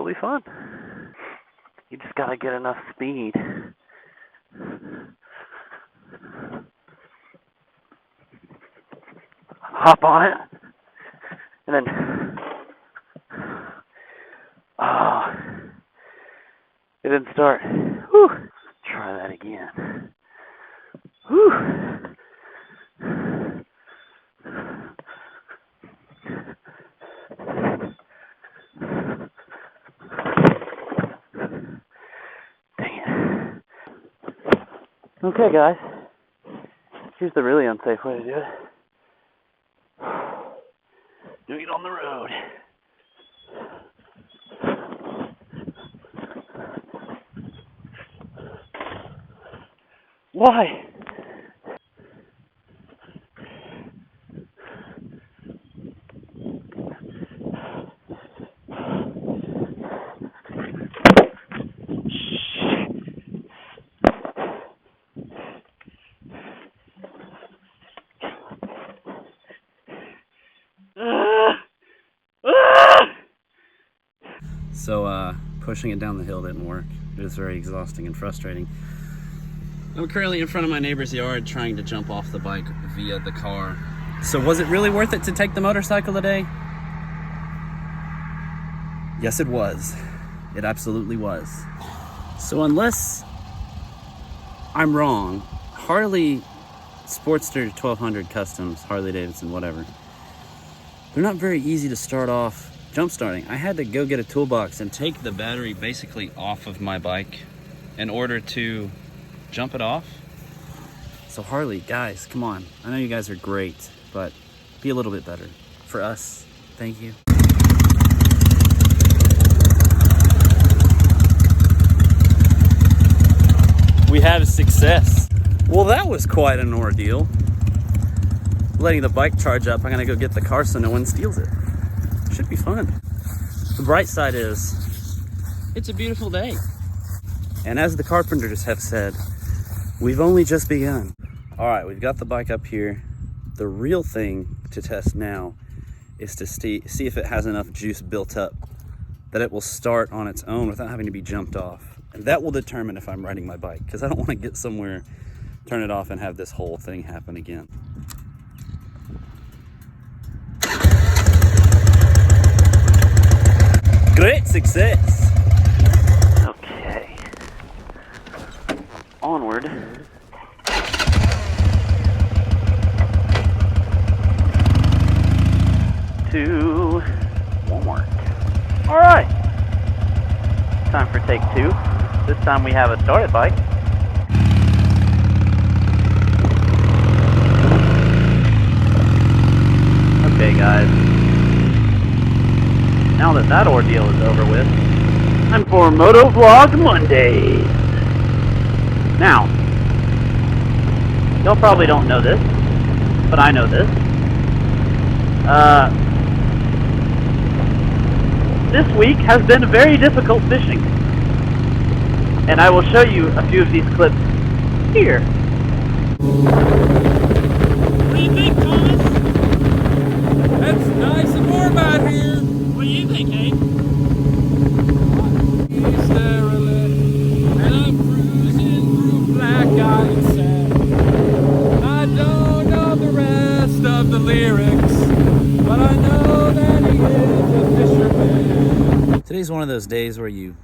be fun. You just gotta get enough speed. Hop on it, and then, it didn't start. Whew. Try that again. Whew. Dang it. Okay, guys. Here's the really unsafe way to do it. Doing it on the road. Why? So pushing it down the hill didn't work. It was very exhausting and frustrating. I'm currently in front of my neighbor's yard trying to jump off the bike via the car. So was it really worth it to take the motorcycle today? Yes, it was. It absolutely was. So unless I'm wrong, Harley Sportster 1200 Customs, Harley Davidson, whatever, they're not very easy to start off jump starting. I had to go get a toolbox and take the battery basically off of my bike in order to jump it off. So Harley, guys, come on. I know you guys are great, but be a little bit better. For us, thank you. We have success. Well, that was quite an ordeal. Letting the bike charge up, I'm gonna go get the car so no one steals it. Should be fun. The bright side is, it's a beautiful day. And as the carpenters have said, we've only just begun. All right, we've got the bike up here. The real thing to test now is to see if it has enough juice built up that it will start on its own without having to be jumped off. And that will determine if I'm riding my bike, because I don't want to get somewhere, turn it off, and have this whole thing happen again. Great success. Okay. Onward. To Walmart. All right. Time for take 2. This time we have a started bike. Okay, guys. Now that that ordeal is over with, time for Moto Vlog Mondays. Now, y'all probably don't know this, but I know this. This week has been very difficult fishing, and I will show you a few of these clips here. What do you think, Thomas? It's nice and warm out here. What do you think, Hank? Is there a little, and I'm cruising through black island sand. I don't know the rest of the lyrics, but I know that he is a fisherman. Today's one of those days where you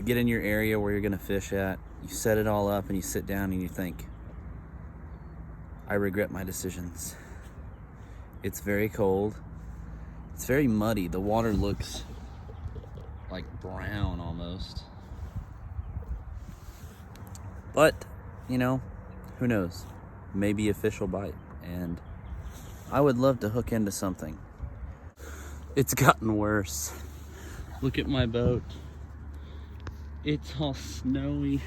get in your area where you're gonna fish at, you set it all up, and you sit down and you think, I regret my decisions. It's very cold. It's very muddy. The water looks like brown almost. But, you know, who knows? Maybe a fish will bite. And I would love to hook into something. It's gotten worse. Look at my boat. It's all snowy.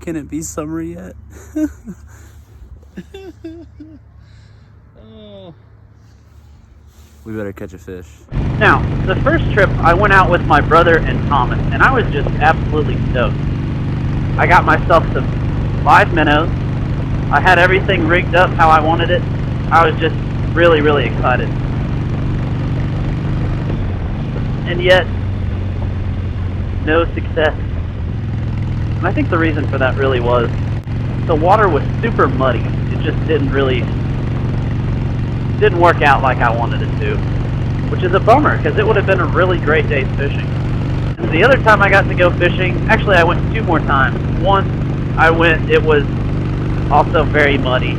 Can it be summer yet? Oh. We better catch a fish. Now, the first trip I went out with my brother and Thomas, and I was just absolutely stoked. I got myself some live minnows. I had everything rigged up how I wanted it. I was just really, really excited. and yet no success. And I think the reason for that really was the water was super muddy. It just didn't work out like I wanted it to, which is a bummer because it would have been a really great day's fishing. And the other time I got to go fishing, actually I went 2 more times. Once I went, it was also very muddy,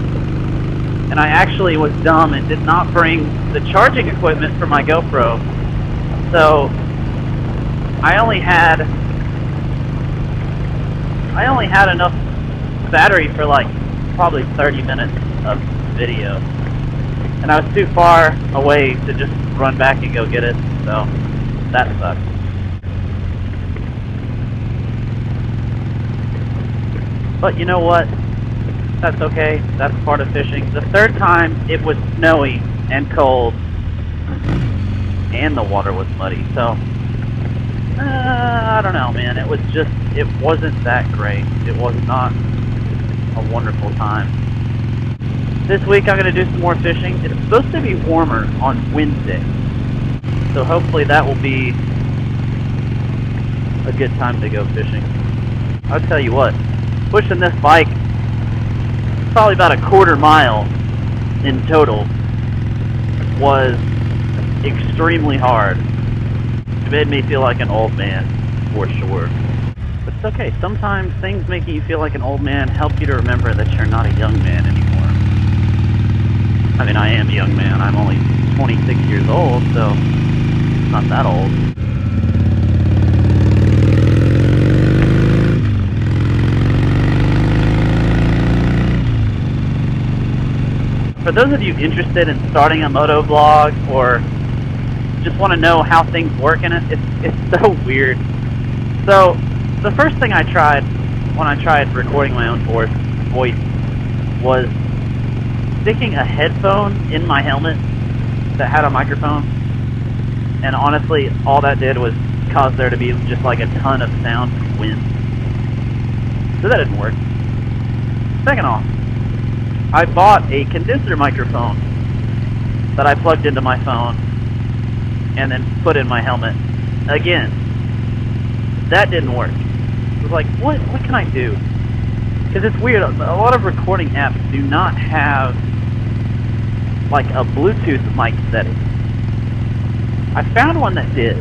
and I actually was dumb and did not bring the charging equipment for my GoPro, so I only had enough battery for like probably 30 minutes of video, and I was too far away to just run back and go get it, so that sucked. But you know what? That's okay. That's part of fishing. The third time, it was snowy and cold, and the water was muddy, so I don't know, man. It wasn't that great. It was not a wonderful time. This week I'm going to do some more fishing. It's supposed to be warmer on Wednesday, so hopefully that will be a good time to go fishing. I'll tell you what, pushing this bike probably about a quarter mile in total was extremely hard. It made me feel like an old man, for sure. But it's okay. Sometimes things making you feel like an old man help you to remember that you're not a young man anymore. I mean, I am a young man. I'm only 26 years old, so it's not that old. For those of you interested in starting a moto vlog or just want to know how things work in it, it's so weird. So the first thing I tried when I tried recording my own voice was sticking a headphone in my helmet that had a microphone, and honestly all that did was cause there to be just like a ton of sound from wind. So that didn't work. Second off, I bought a condenser microphone that I plugged into my phone and then put in my helmet. Again, that didn't work. I was like, what can I do? Because it's weird, a lot of recording apps do not have like a Bluetooth mic setting. I found one that did.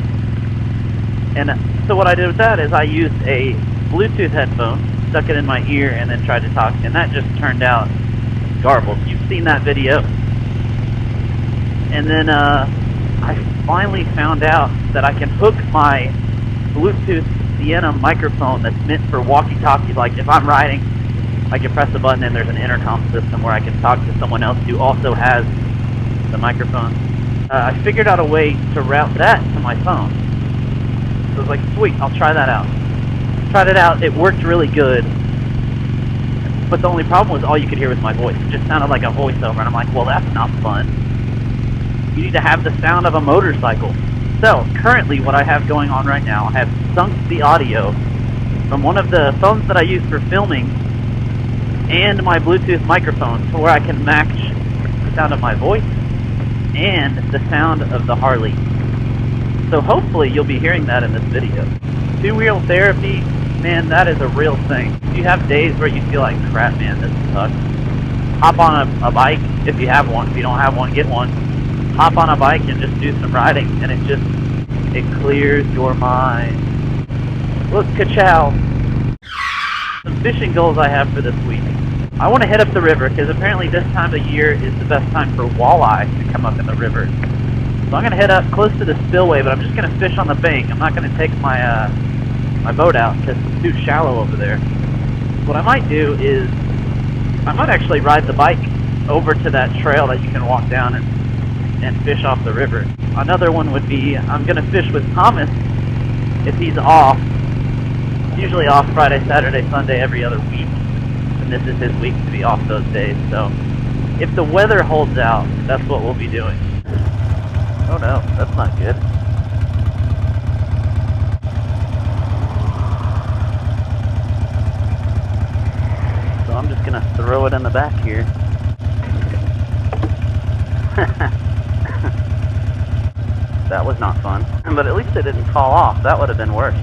And so what I did with that is I used a Bluetooth headphone, stuck it in my ear, and then tried to talk, and that just turned out garbled. You've seen that video. And then I finally found out that I can hook my Bluetooth Sienna microphone that's meant for walkie-talkie. Like if I'm riding, I can press a button and there's an intercom system where I can talk to someone else who also has the microphone. I figured out a way to route that to my phone. So I was like, sweet, I'll try that out. Tried it out, it worked really good. But the only problem was all you could hear was my voice. It just sounded like a voiceover, and I'm like, well, that's not fun. You need to have the sound of a motorcycle. So, currently what I have going on right now, I have sunk the audio from one of the phones that I use for filming and my Bluetooth microphone to where I can match the sound of my voice and the sound of the Harley. So hopefully you'll be hearing that in this video. Two-wheel therapy, man, that is a real thing. If you have days where you feel like, crap, man, this sucks, hop on a bike if you have one. If you don't have one, get one. Hop on a bike and just do some riding, and it clears your mind. Look, ka-chow. Some fishing goals I have for this week. I want to head up the river, because apparently this time of year is the best time for walleye to come up in the river. So I'm going to head up close to the spillway, but I'm just going to fish on the bank. I'm not going to take my my boat out, because it's too shallow over there. What I might do is, I might actually ride the bike over to that trail that you can walk down and fish off the river. Another one would be, I'm going to fish with Thomas if he's off. He's usually off Friday, Saturday, Sunday, every other week. And this is his week to be off those days. So if the weather holds out, that's what we'll be doing. Oh no, that's not good. So I'm just going to throw it in the back here. That was not fun. But at least it didn't fall off. That would have been worse.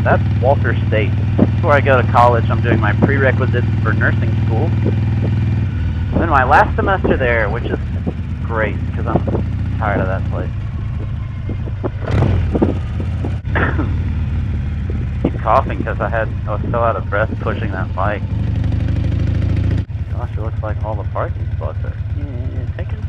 That's Walter State. Before I go to college, I'm doing my prerequisites for nursing school. I'm in my last semester there, which is great, because I'm tired of that place. Keep coughing because I was so out of breath pushing that bike. Gosh, it looks like all the parking spots are taken.